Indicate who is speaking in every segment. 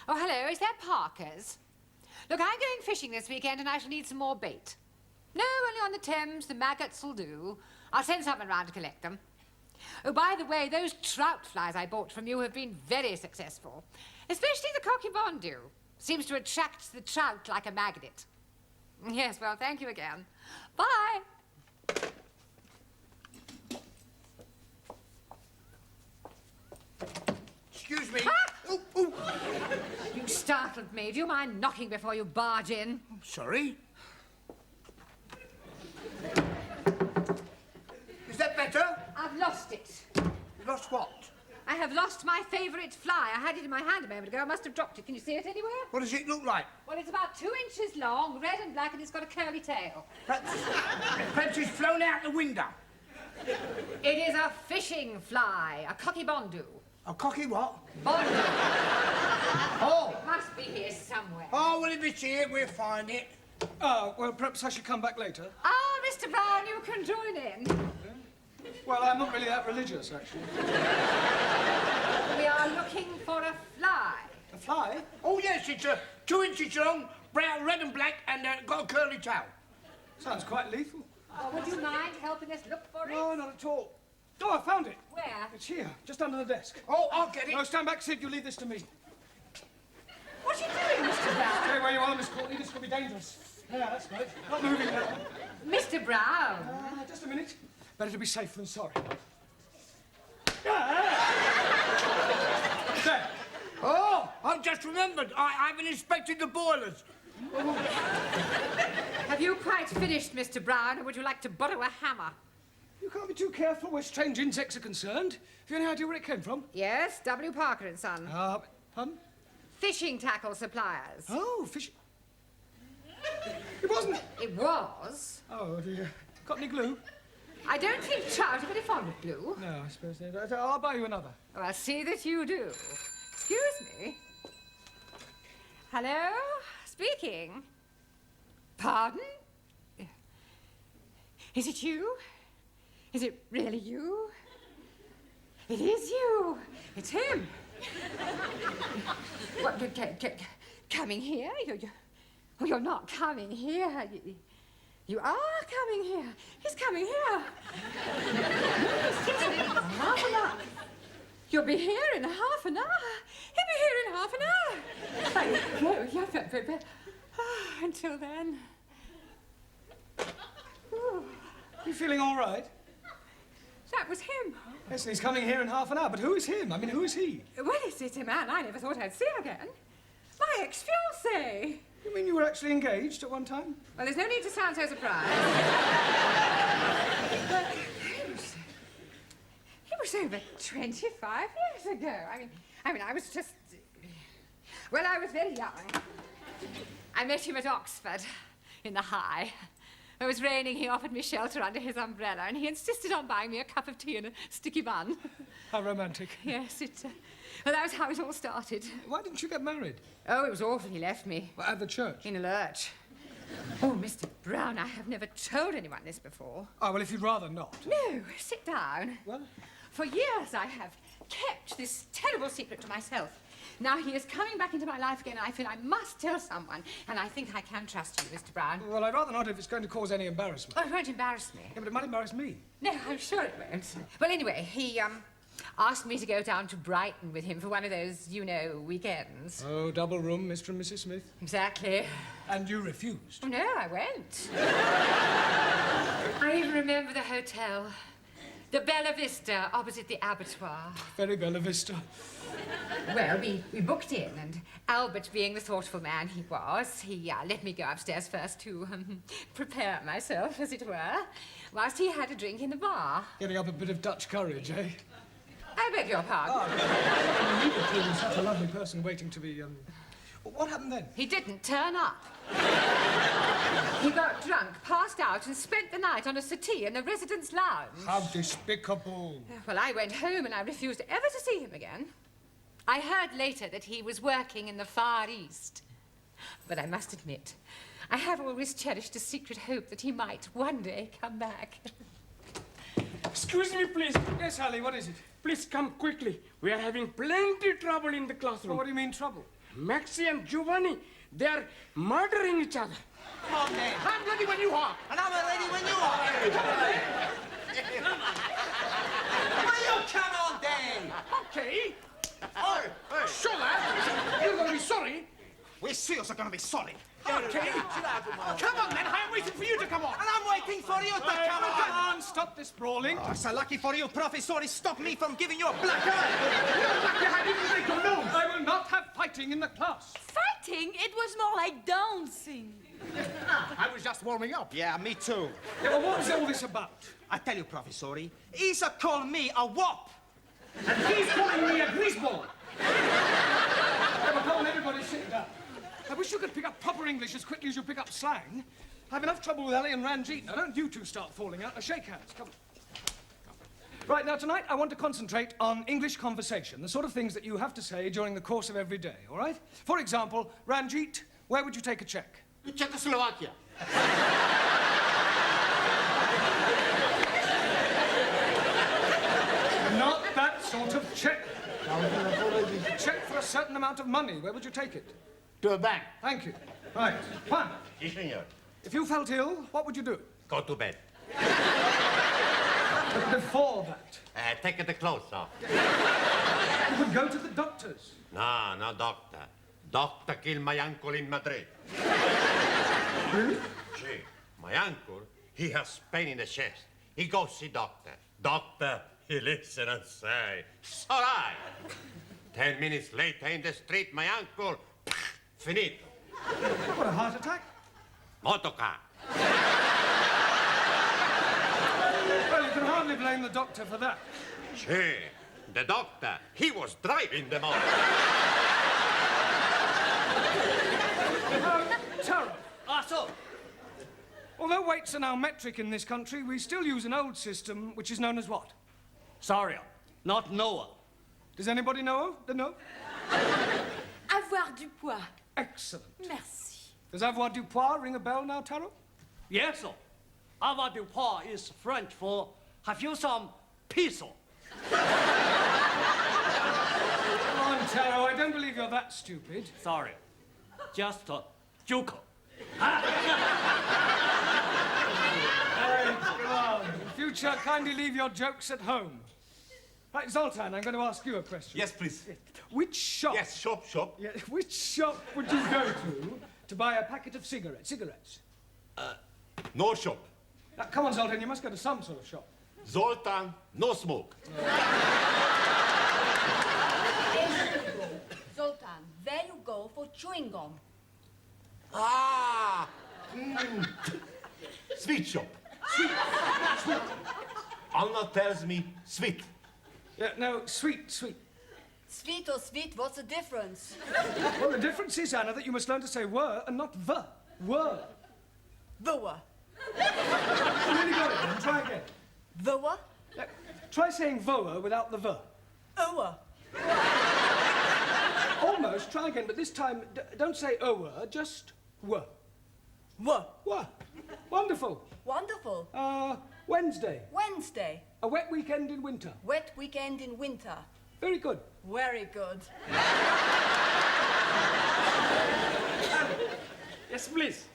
Speaker 1: Oh, hello, is that Parker's? Look, I'm going fishing this weekend and I shall need some more bait. No, only on the Thames, the maggots will do. I'll send someone round to collect them. Oh, by the way, those trout flies I bought from you have been very successful. Especially the cocky bondu. Seems to attract the trout like a magnet. Yes, well, thank you again. Bye.
Speaker 2: Excuse me.
Speaker 1: Ah!
Speaker 2: Oh, oh.
Speaker 1: You startled me. Do you mind knocking before you barge in?
Speaker 2: Sorry. Is that better?
Speaker 1: I've lost it.
Speaker 2: You lost what?
Speaker 1: I have lost my favourite fly. I had it in my hand a moment ago. I must have dropped it. Can you see it anywhere?
Speaker 2: What does it look like?
Speaker 1: Well, it's about 2 inches long, red and black, and it's got a curly tail.
Speaker 2: Perhaps it's flown out the window.
Speaker 1: It is a fishing fly, a cocky bondu.
Speaker 2: A cocky what?
Speaker 1: Bondu.
Speaker 3: Oh!
Speaker 1: It must be here somewhere.
Speaker 2: Oh, well, if it's here, we'll find it.
Speaker 3: Oh, well, perhaps I should come back later.
Speaker 1: Ah, Mr. Brown, you can join in.
Speaker 3: Well, I'm not really that religious, actually.
Speaker 1: We are looking for a fly.
Speaker 3: A fly?
Speaker 2: Oh, yes, it's 2 inches long, brown, red and black, and got a curly tail.
Speaker 3: Sounds quite lethal.
Speaker 1: Oh, would you mind helping us look for it?
Speaker 3: No, not at all. Oh, I found it.
Speaker 1: Where?
Speaker 3: It's here, just under the desk.
Speaker 2: Oh, I'll get it.
Speaker 3: No, stand back, Sid. You leave this to me.
Speaker 1: What are you doing, Mr. Brown?
Speaker 3: Stay where you are, Miss Courtney. This could be dangerous. Yeah, that's right. Not moving now.
Speaker 1: Mr. Brown.
Speaker 3: Just a minute. Better to be safe than sorry. There.
Speaker 2: Oh, I've just remembered. I haven't inspected the boilers.
Speaker 1: Have you quite finished, Mr. Brown, or would you like to borrow a hammer?
Speaker 3: You can't be too careful where strange insects are concerned. Have you any idea where it came from?
Speaker 1: Yes, W. Parker and Son.
Speaker 3: Pardon?
Speaker 1: Fishing tackle suppliers.
Speaker 3: Oh, fish. It wasn't.
Speaker 1: It was.
Speaker 3: Oh, dear. Got any glue?
Speaker 1: I don't think trout are very fond of glue.
Speaker 3: No, I suppose they don't. I'll buy you another.
Speaker 1: Oh, I'll see that you do. Excuse me. Hello? Speaking. Pardon? Is it you? Is it really you? It is you. It's him. What, coming here? You're not coming here. You are coming here. He's coming here. Half an hour. You'll be here in half an hour. He'll be here in half an hour. No, until then. Ooh.
Speaker 3: You feeling all right?
Speaker 1: That was him.
Speaker 3: Yes, he's coming here in half an hour. But who is him? I mean, who is he?
Speaker 1: Well, it's a man I never thought I'd see again. My ex-fiancé.
Speaker 3: You mean you were actually engaged at one time?
Speaker 1: Well, there's no need to sound so surprised. But he was over 25 years ago. I mean, I was just... Well, I was very young. I met him at Oxford, in the High. It was raining, he offered me shelter under his umbrella, and he insisted on buying me a cup of tea and a sticky bun.
Speaker 3: How romantic.
Speaker 1: Yes, well, that was how it all started.
Speaker 3: Why didn't you get married?
Speaker 1: Oh, it was awful. He left me.
Speaker 3: Well, at the church?
Speaker 1: In a lurch. Oh, Mr. Brown, I have never told anyone this before.
Speaker 3: Oh, well, if you'd rather not.
Speaker 1: No, sit down.
Speaker 3: What?
Speaker 1: For years I have kept this terrible secret to myself. Now he is coming back into my life again, and I feel I must tell someone, and I think I can trust you, Mr. Brown.
Speaker 3: Well, I'd rather not if it's going to cause any embarrassment.
Speaker 1: Oh, it won't embarrass me.
Speaker 3: Yeah, but it might embarrass me.
Speaker 1: No, I'm sure it won't. Well, anyway, he, asked me to go down to Brighton with him for one of those, you know, weekends.
Speaker 3: Oh, double room, Mr. and Mrs. Smith.
Speaker 1: Exactly.
Speaker 3: And you refused?
Speaker 1: Oh, no, I went. I even remember the hotel. The Bella Vista, opposite the abattoir.
Speaker 3: Very Bella Vista.
Speaker 1: Well, we booked in, and Albert, being the thoughtful man he was, he let me go upstairs first to prepare myself, as it were, whilst he had a drink in the bar.
Speaker 3: Getting up a bit of Dutch courage, eh?
Speaker 1: I beg your pardon.
Speaker 3: Oh, you were being such a lovely person waiting to be, What happened then?
Speaker 1: He didn't turn up. He got drunk, passed out, and spent the night on a settee in the residence lounge.
Speaker 3: How despicable.
Speaker 1: Well, I went home and I refused ever to see him again. I heard later that he was working in the Far East. But I must admit, I have always cherished a secret hope that he might one day come back.
Speaker 4: Excuse me, please.
Speaker 3: Yes, Ali, what is it?
Speaker 4: Please come quickly. We are having plenty trouble in the classroom.
Speaker 3: What do you mean, trouble?
Speaker 4: Maxie and Giovanni, they are murdering each other.
Speaker 5: Come on, then.
Speaker 2: I'm ready when you are.
Speaker 5: And I'm ready when you are. Will you come on, then?
Speaker 2: Okay.
Speaker 5: Oh,
Speaker 2: Sure, lad. You're going to be sorry.
Speaker 5: we serious are going to be sorry.
Speaker 2: Okay. Come on, then. I am waiting for you to come on.
Speaker 5: And I'm waiting for you to come on.
Speaker 3: Come on, stop this brawling.
Speaker 5: Oh, so lucky for you, Professor, he stopped me from giving you a black eye.
Speaker 3: I will not have fighting in the class.
Speaker 6: Fighting? It was more like dancing.
Speaker 2: I was just warming up.
Speaker 5: Yeah, me too.
Speaker 3: Yeah, well, what is all this about?
Speaker 5: I tell you, Professor, he's called me a wop.
Speaker 3: And he's calling me a greaseball. Yeah, but come on, everybody sit down. I wish you could pick up proper English as quickly as you pick up slang. I have enough trouble with Ellie and Ranjit. Now, don't you two start falling out. Now, shake hands. Come on. Right, now, tonight, I want to concentrate on English conversation, the sort of things that you have to say during the course of every day, all right? For example, Ranjit, where would you take a check?
Speaker 2: Czechoslovakia.
Speaker 3: Not that sort of check. A check for a certain amount of money. Where would you take it?
Speaker 2: To a bank.
Speaker 3: Thank you. Right. Juan,
Speaker 7: Sí, señor.
Speaker 3: if you felt ill, what would you do?
Speaker 7: Go to bed.
Speaker 3: But before that,
Speaker 7: Take the clothes off.
Speaker 3: you would go to the doctors.
Speaker 7: No, no, doctor. Doctor killed my uncle in Madrid.
Speaker 3: Really?
Speaker 7: See, my uncle, he has pain in the chest. He goes see doctor. Doctor, he listen and say, it's all right. 10 minutes later in the street, my uncle, finito.
Speaker 3: What, a heart attack?
Speaker 7: Motorcar.
Speaker 3: Well, you can hardly blame the doctor for that.
Speaker 7: See, the doctor, he was driving the motor.
Speaker 3: Taro. Although weights are now metric in this country, we still use an old system which is known as what?
Speaker 4: Sorry, not Noah.
Speaker 3: Does anybody know? No?
Speaker 6: Avoir du poids.
Speaker 3: Excellent.
Speaker 6: Merci.
Speaker 3: Does avoir du poids ring a bell now, Taro?
Speaker 4: Yes, sir. Avoir du poids is French for have you some peso?
Speaker 3: Come on, Taro, I don't believe you're that stupid.
Speaker 4: Sorry, just a joke.
Speaker 3: Right, come on. In future, kindly leave your jokes at home. Right, Zoltan, I'm going to ask you a question.
Speaker 7: Yes, please.
Speaker 3: Which shop...
Speaker 7: Yes, shop.
Speaker 3: Yeah, which shop would you go to buy a packet of cigarettes?
Speaker 7: No shop.
Speaker 3: Now, come on, Zoltan, you must go to some sort of shop.
Speaker 7: Zoltan, no smoke.
Speaker 6: Zoltan, there you go for chewing gum.
Speaker 7: Ah! Sweet shop. Sweet. Anna tells me sweet.
Speaker 3: Yeah, no, sweet.
Speaker 6: Sweet or sweet, what's the difference?
Speaker 3: Well, the difference is, Anna, that you must learn to say were and not the. Were.
Speaker 6: The what?
Speaker 3: You really got it, then. Try again.
Speaker 6: The what?
Speaker 3: Try saying voa without the the.
Speaker 6: Oa.
Speaker 3: Almost. Try again, but this time, don't say oa, just were.
Speaker 6: What?
Speaker 3: Were. Wonderful.
Speaker 6: Wonderful.
Speaker 3: Wednesday.
Speaker 6: Wednesday.
Speaker 3: A wet weekend in winter.
Speaker 6: Wet weekend in winter.
Speaker 3: Very good.
Speaker 6: Very good.
Speaker 4: Yes, please.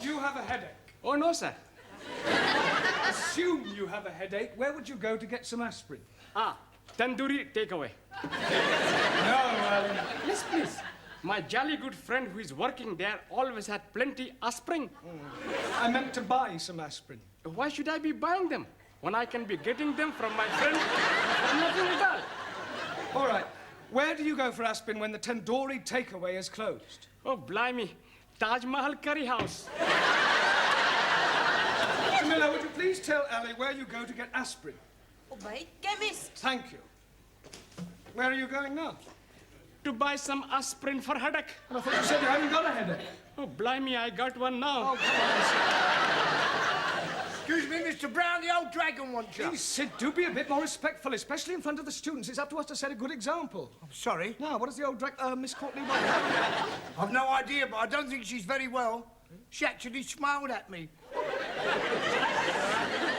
Speaker 3: Do you have a headache?
Speaker 4: Oh, no, sir.
Speaker 3: Assume you have a headache. Where would you go to get some aspirin?
Speaker 4: Tandoori takeaway.
Speaker 3: No,
Speaker 4: Yes, please. My jolly good friend who is working there always had plenty aspirin.
Speaker 3: I meant to buy some aspirin.
Speaker 4: Why should I be buying them when I can be getting them from my friend for nothing at all?
Speaker 3: All right. Where do you go for aspirin when the tandoori takeaway is closed?
Speaker 4: Oh, blimey. Taj Mahal Curry House.
Speaker 3: Camilla, would you please tell Ali where you go to get aspirin?
Speaker 6: Oh, by chemist.
Speaker 3: Thank you. Where are you going now?
Speaker 4: To buy some aspirin for headache.
Speaker 3: I thought you said you hadn't got a headache.
Speaker 4: Oh, blimey, I got one now.
Speaker 3: Oh, come on,
Speaker 2: Excuse me, Mr. Brown, the old dragon wants you.
Speaker 3: Please, Sid, do be a bit more respectful, especially in front of the students. It's up to us to set a good example.
Speaker 2: Sorry.
Speaker 3: Now, what does the old Miss Courtney want?
Speaker 2: I've no idea, but I don't think she's very well. She actually smiled at me.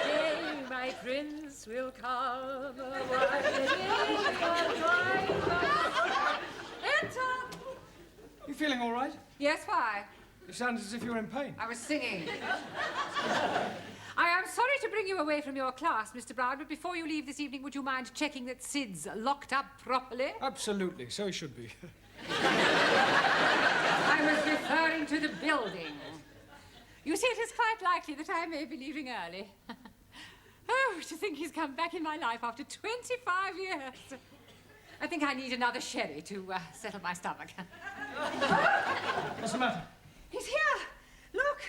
Speaker 1: Today my prince will come. Enter.
Speaker 3: feeling all right?
Speaker 1: Yes, why?
Speaker 3: You sound as if you were in pain.
Speaker 1: I was singing. I am sorry to bring you away from your class, Mr. Brown, but before you leave this evening, would you mind checking that Sid's locked up properly?
Speaker 3: Absolutely, so he should be.
Speaker 1: I was referring to the building. You see, it is quite likely that I may be leaving early. Oh, to think he's come back in my life after 25 years. I think I need another sherry to settle my stomach.
Speaker 3: What's the matter?
Speaker 1: He's here. Look.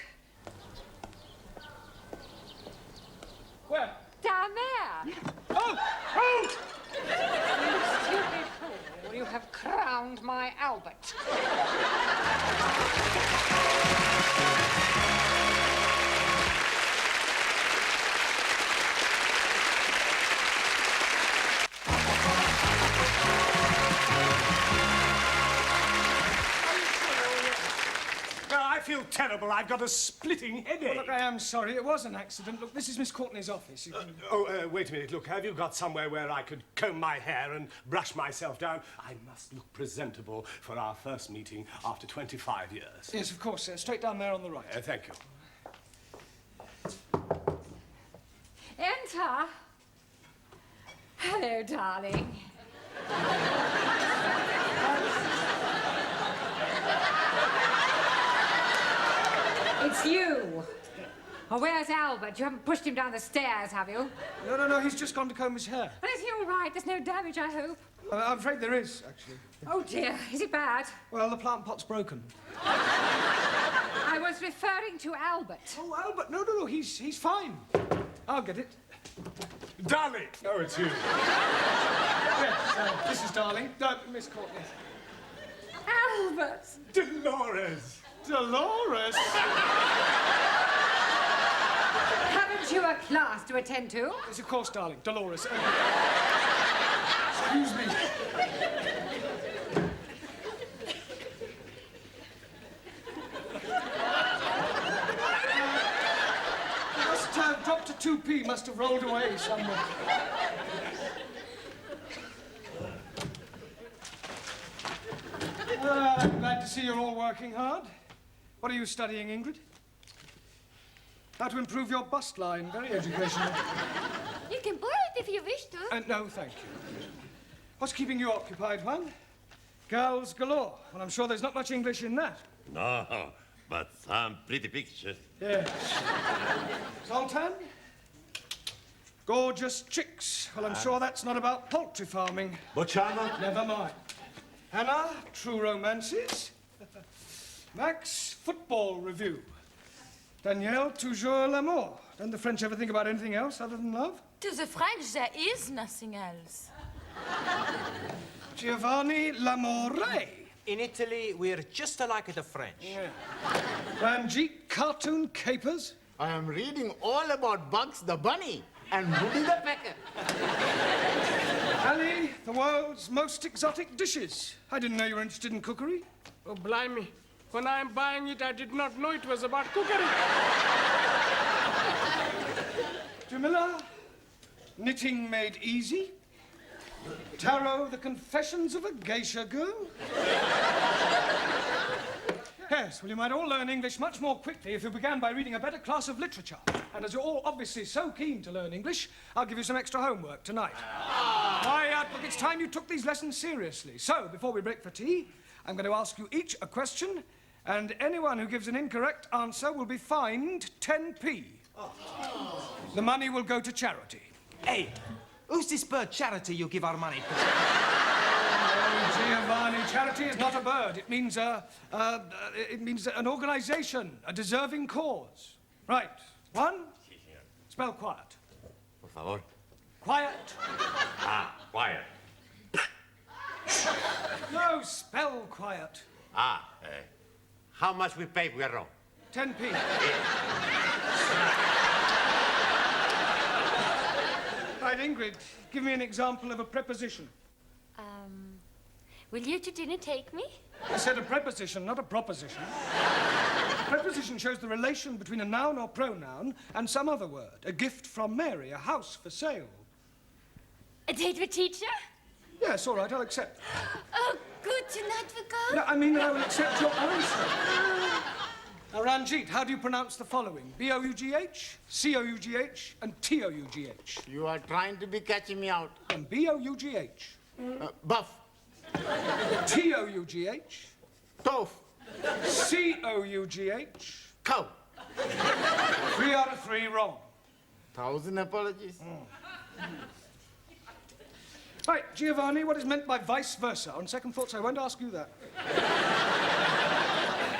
Speaker 3: Where?
Speaker 1: Down there.
Speaker 3: Oh! Oh!
Speaker 1: You stupid fool. You have crowned my Albert.
Speaker 8: I feel terrible. I've got a splitting headache.
Speaker 3: Well, look, I am sorry. It was an accident. Look, this is Miss Courtney's office. You can...
Speaker 8: Wait a minute. Look, have you got somewhere where I could comb my hair and brush myself down? I must look presentable for our first meeting after 25 years.
Speaker 3: Yes, of course, sir. Straight down there on the right.
Speaker 8: Thank you.
Speaker 1: Enter. Hello, darling. It's you. Oh, where's Albert? You haven't pushed him down the stairs, have you?
Speaker 3: No. He's just gone to comb his hair.
Speaker 1: Well, is he all right? There's no damage, I hope.
Speaker 3: I'm afraid there is, actually.
Speaker 1: Oh, dear. Is it bad?
Speaker 3: Well, the plant pot's broken.
Speaker 1: I was referring to Albert.
Speaker 3: Oh, Albert, no, he's fine. I'll get it.
Speaker 8: Darling! Oh, it's you.
Speaker 3: Yes, this is Darling. Miss Courtney.
Speaker 1: Albert!
Speaker 8: Dolores!
Speaker 3: Dolores?
Speaker 1: Haven't you a class to attend to?
Speaker 3: Yes, of course, darling. Dolores. Excuse me. Dr. 2P must have rolled away somewhere. I'm glad to see you're all working hard. What are you studying, Ingrid? How to improve your bust line. Very educational.
Speaker 9: You can borrow it if you wish to.
Speaker 3: No, thank you. What's keeping you occupied, Juan? Girls galore. Well, I'm sure there's not much English in that.
Speaker 7: No, but some pretty pictures.
Speaker 3: Yes. Zoltan? Gorgeous chicks. Well, I'm sure that's not about poultry farming.
Speaker 7: Bocciano?
Speaker 3: Never mind. Hannah, true romances. Max, football review. Danielle, toujours l'amour. Don't the French ever think about anything else other than love?
Speaker 6: To the French, there is nothing else.
Speaker 3: Giovanni, l'amore.
Speaker 5: In Italy, we're just alike the French.
Speaker 3: Yeah. Ranjit, cartoon capers.
Speaker 2: I am reading all about Bugs the Bunny and Woody the Pecker.
Speaker 3: Ali, the world's most exotic dishes. I didn't know you were interested in cookery.
Speaker 4: Oh, blimey. When I'm buying it, I did not know it was about cookery.
Speaker 3: Jamila, knitting made easy. Tarot, the confessions of a geisha girl. Yes, well, you might all learn English much more quickly if you began by reading a better class of literature. And as you're all obviously so keen to learn English, I'll give you some extra homework tonight. Why, look, it's time you took these lessons seriously. So, before we break for tea, I'm going to ask you each a question, and anyone who gives an incorrect answer will be fined 10p. The money will go to charity.
Speaker 5: Hey, who's this bird charity you give our money to?
Speaker 3: Oh, Giovanni, charity is not a bird. It means an organization, a deserving cause. Right. One. Spell quiet.
Speaker 7: Por favor.
Speaker 3: Quiet.
Speaker 7: Quiet.
Speaker 3: No, spell quiet.
Speaker 7: How much we pay, Guerrero?
Speaker 3: 10p. Right, Ingrid, give me an example of a preposition.
Speaker 9: Will you to dinner take me?
Speaker 3: I said a preposition, not a proposition. A preposition shows the relation between a noun or pronoun and some other word. A gift from Mary, a house for sale.
Speaker 9: A date with teacher?
Speaker 3: Yes, all right, I'll accept.
Speaker 9: Oh, good tonight we go?
Speaker 3: No, I mean, I will accept your answer. Now, Ranjit, how do you pronounce the following? B-O-U-G-H, C-O-U-G-H, and T-O-U-G-H.
Speaker 2: You are trying to be catching me out.
Speaker 3: And B-O-U-G-H,
Speaker 2: Buff.
Speaker 3: T-O-U-G-H,
Speaker 2: Tough.
Speaker 3: C-O-U-G-H.
Speaker 2: Cow.
Speaker 3: 3 out of 3 wrong.
Speaker 2: 1,000 apologies.
Speaker 3: Right, Giovanni, what is meant by vice versa? On second thoughts, I won't ask you that.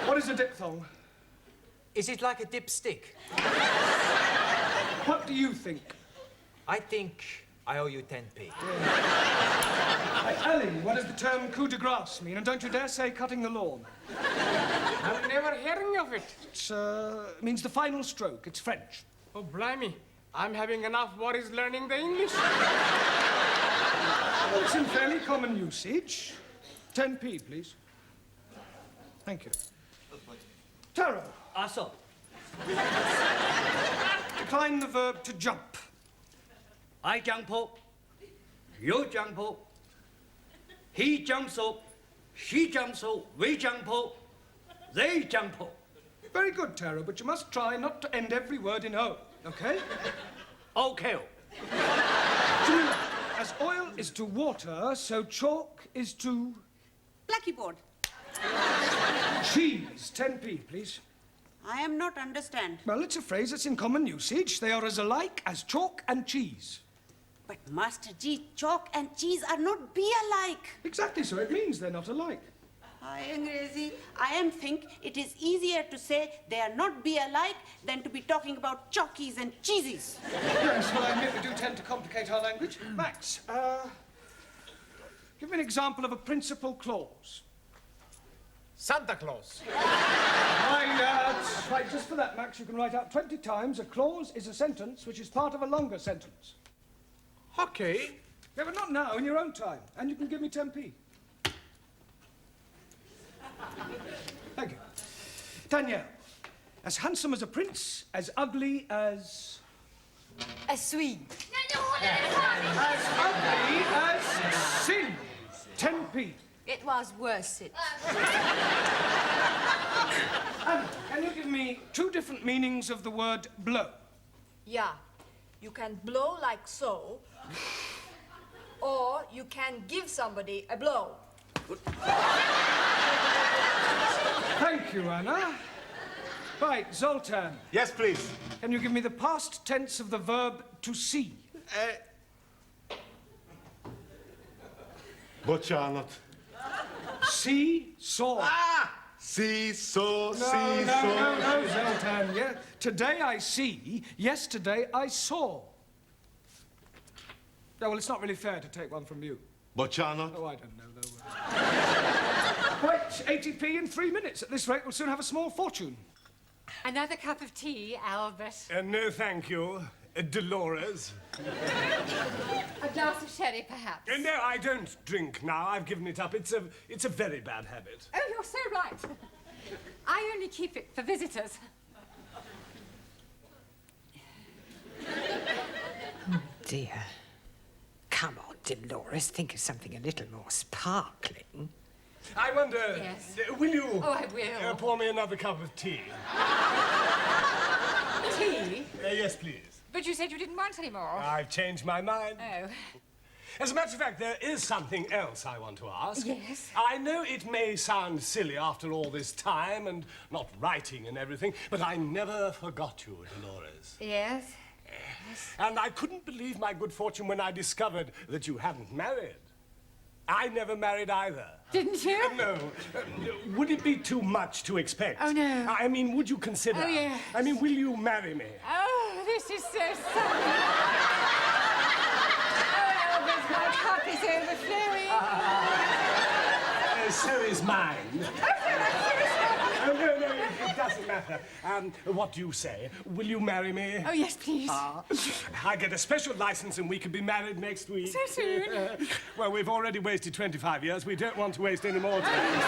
Speaker 3: What is a diphthong?
Speaker 5: Is it like a dipstick?
Speaker 3: What do you think?
Speaker 5: I think I owe you 10p.
Speaker 3: Hey, Ali, what does the term coup de grace mean? And don't you dare say cutting the lawn.
Speaker 4: I'm never hearing of it.
Speaker 3: It means the final stroke. It's French.
Speaker 4: Oh, blimey. I'm having enough worries learning the English.
Speaker 3: Well, it's in fairly common usage. 10p, please. Thank you. Taro.
Speaker 5: Aso.
Speaker 3: Decline the verb to jump.
Speaker 10: I jump up, you jump up, he jumps up, she jumps up, we jump up, they jump up.
Speaker 3: Very good, Taro, but you must try not to end every word in O, okay?
Speaker 10: Okay.
Speaker 3: Jamila, as oil is to water, so chalk is to...
Speaker 11: Blackie board.
Speaker 3: cheese. 10p, please.
Speaker 11: I am not understand.
Speaker 3: Well, it's a phrase that's in common usage. They are as alike as chalk and cheese.
Speaker 11: But Master G, chalk and cheese are not be alike.
Speaker 3: Exactly so. It means they're not alike.
Speaker 11: I am think it is easier to say they are not be alike than to be talking about chalkies and cheesies.
Speaker 3: Yes, well, I admit we do tend to complicate our language. Max, give me an example of a principal clause.
Speaker 5: Santa Claus.
Speaker 3: Right, just for that, Max, you can write out 20 times a clause is a sentence which is part of a longer sentence.
Speaker 8: Okay.
Speaker 3: Yeah, but not now, in your own time. And you can give me 10p. Thank you. Danielle, as handsome as a prince, as ugly as...
Speaker 6: A Swede.
Speaker 3: As ugly as sin. 10p.
Speaker 6: It was worth it.
Speaker 3: Anna, can you give me 2 different meanings of the word blow?
Speaker 6: Yeah. You can blow like so, or you can give somebody a blow.
Speaker 3: Thank you, Anna. Right, Zoltan.
Speaker 8: Yes, please.
Speaker 3: Can you give me the past tense of the verb to see?
Speaker 7: Boccianot.
Speaker 3: See, saw.
Speaker 7: See, so,
Speaker 3: No, Zoltan. Yeah. Today I see, yesterday I saw. No, well, it's not really fair to take one from you.
Speaker 7: Boccianot.
Speaker 3: Oh, I don't know, though. Right, 80p in 3 minutes. At this rate, we'll soon have a small fortune.
Speaker 1: Another cup of tea, Albert.
Speaker 8: No, thank you. Dolores.
Speaker 1: A glass of sherry, perhaps.
Speaker 8: No, I don't drink now. I've given it up. It's a very bad habit.
Speaker 1: Oh, you're so right. I only keep it for visitors.
Speaker 12: Dear. Come on, Dolores, think of something a little more sparkling.
Speaker 8: I wonder...
Speaker 1: Yes.
Speaker 8: Will you...
Speaker 1: Oh, I will.
Speaker 8: Pour me another cup of tea?
Speaker 1: Tea?
Speaker 8: Yes, please.
Speaker 1: But you said you didn't want any more.
Speaker 8: I've changed my mind.
Speaker 1: Oh.
Speaker 8: As a matter of fact, there is something else I want to ask.
Speaker 1: Yes?
Speaker 8: I know it may sound silly after all this time and not writing and everything, but I never forgot you, Dolores.
Speaker 1: Yes?
Speaker 8: And I couldn't believe my good fortune when I discovered that you hadn't married. I never married either.
Speaker 1: Didn't you?
Speaker 8: No. Would it be too much to expect?
Speaker 1: Oh, no.
Speaker 8: I mean, would you consider?
Speaker 1: Oh, yes.
Speaker 8: I mean, will you marry me?
Speaker 1: Oh, this is so sudden. Oh, Albert, my cup is overflowing.
Speaker 8: So is mine. Oh, no, it doesn't matter. What do you say? Will you marry me?
Speaker 1: Oh, yes, please.
Speaker 8: I get a special license and we can be married next week.
Speaker 1: So soon?
Speaker 8: Well, we've already wasted 25 years. We don't want to waste any more time.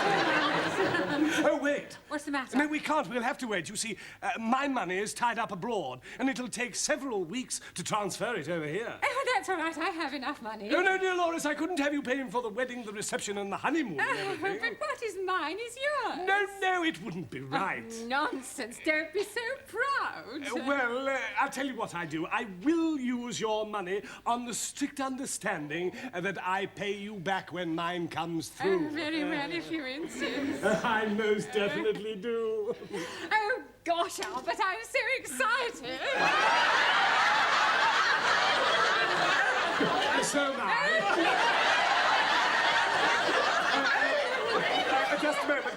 Speaker 8: Oh, wait.
Speaker 1: What's the matter?
Speaker 8: No, we can't. We'll have to wait. You see, my money is tied up abroad, and it'll take several weeks to transfer it over here.
Speaker 1: Oh, that's all right. I have enough money.
Speaker 8: Oh, no, dear Loris, I couldn't have you paying for the wedding, the reception, and the honeymoon and everything.
Speaker 1: But what is mine is yours.
Speaker 8: No, it wouldn't be right.
Speaker 1: Oh, nonsense. Don't be so proud.
Speaker 8: Well, I'll tell you what I do. I will use your money on the strict understanding that I pay you back when mine comes through.
Speaker 1: Oh, very well, if you insist.
Speaker 8: I most definitely do.
Speaker 1: Oh, gosh, Albert, I'm so excited.
Speaker 8: So am I. Just a moment.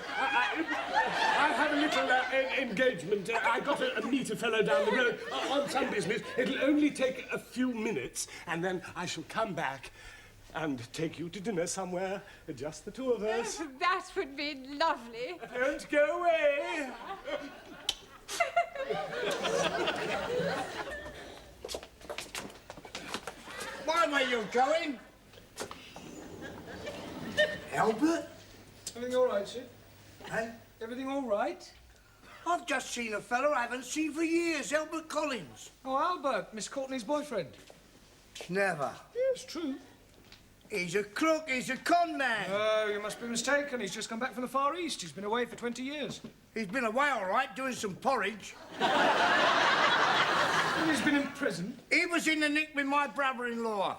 Speaker 8: I have a little engagement. I got to meet a fellow down the road on some business. It'll only take a few minutes, and then I shall come back and take you to dinner somewhere, just the two of us.
Speaker 1: That would be lovely.
Speaker 8: Don't go away.
Speaker 2: Why were you going? Albert?
Speaker 3: Everything all right, Sid?
Speaker 2: Eh?
Speaker 3: Everything all right?
Speaker 2: I've just seen a fellow I haven't seen for years, Albert Collins.
Speaker 3: Oh, Albert, Miss Courtney's boyfriend.
Speaker 2: Never.
Speaker 3: Yes, true.
Speaker 2: He's a crook, he's a con man.
Speaker 3: Oh, you must be mistaken. He's just come back from the Far East. He's been away for 20 years.
Speaker 2: He's been away all right, doing some porridge.
Speaker 3: He's been in prison.
Speaker 2: He was in the nick with my brother-in-law.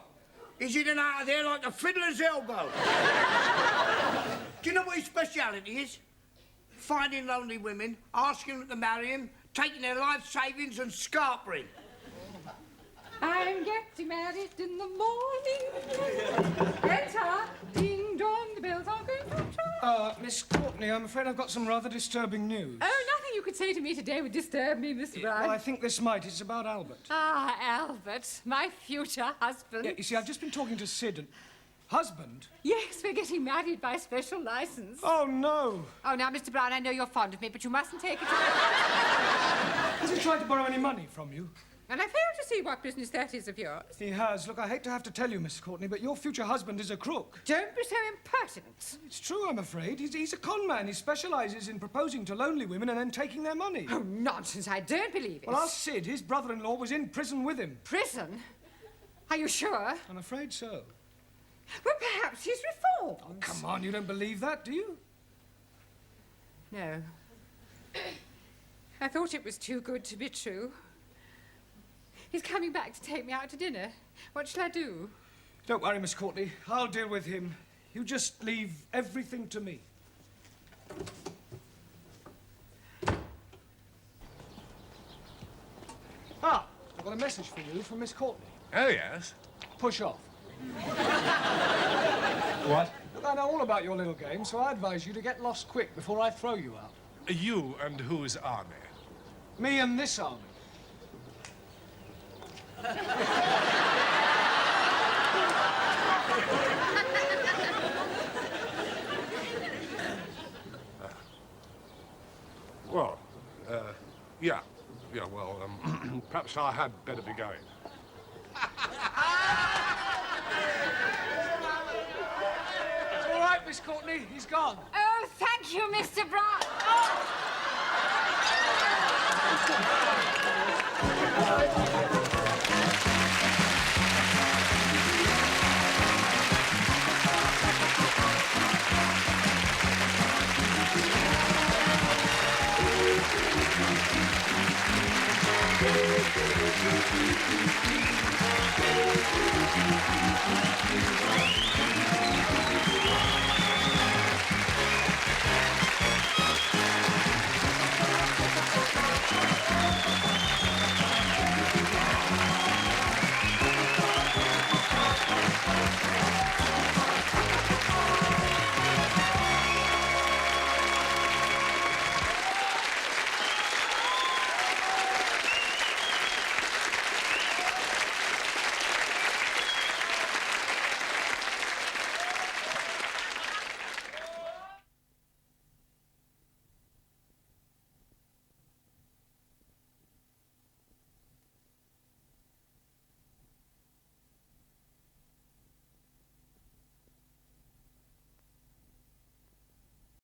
Speaker 2: He's in and out of there like a fiddler's elbow. Do you know what his speciality is? Finding lonely women, asking them to marry him, taking their life savings and scarpering.
Speaker 1: I'm getting married in the morning. Enter. Ding dong, the bells are going for trial.
Speaker 3: Miss Courtney, I'm afraid I've got some rather disturbing news.
Speaker 1: Oh, nothing you could say to me today would disturb me, Mr. Brown.
Speaker 3: Well, I think this might. It's about Albert.
Speaker 1: Ah, Albert, my future husband.
Speaker 3: Yeah, you see, I've just been talking to Sid and... Husband?
Speaker 1: Yes, we're getting married by special license.
Speaker 3: Oh, no.
Speaker 1: Oh, now, Mr. Brown, I know you're fond of me, but you mustn't take it.
Speaker 3: Has he tried to borrow any money from you?
Speaker 1: And I fail to see what business that is of yours.
Speaker 3: He has. Look, I hate to have to tell you, Miss Courtney, but your future husband is a crook.
Speaker 1: Don't be so impertinent.
Speaker 3: It's true, I'm afraid. He's a con man. He specialises in proposing to lonely women and then taking their money.
Speaker 1: Oh, nonsense. I don't believe it.
Speaker 3: Well, ask Sid. His brother-in-law was in prison with him.
Speaker 1: Prison? Are you sure?
Speaker 3: I'm afraid so.
Speaker 1: Well, perhaps he's reformed.
Speaker 3: Oh, come on, you don't believe that, do you?
Speaker 1: No. I thought it was too good to be true. He's coming back to take me out to dinner. What shall I do?
Speaker 3: Don't worry, Miss Courtney. I'll deal with him. You just leave everything to me. Ah, I've got a message for you from Miss Courtney.
Speaker 8: Oh, yes?
Speaker 3: Push off.
Speaker 8: What?
Speaker 3: Look, I know all about your little game, so I advise you to get lost quick before I throw you out.
Speaker 8: You and whose army?
Speaker 3: Me and this army.
Speaker 8: Well, yeah, well, perhaps I had better be going.
Speaker 3: It's all right, Miss Courtney. He's gone.
Speaker 1: Oh, thank you, Mr. Brown.
Speaker 13: Oh.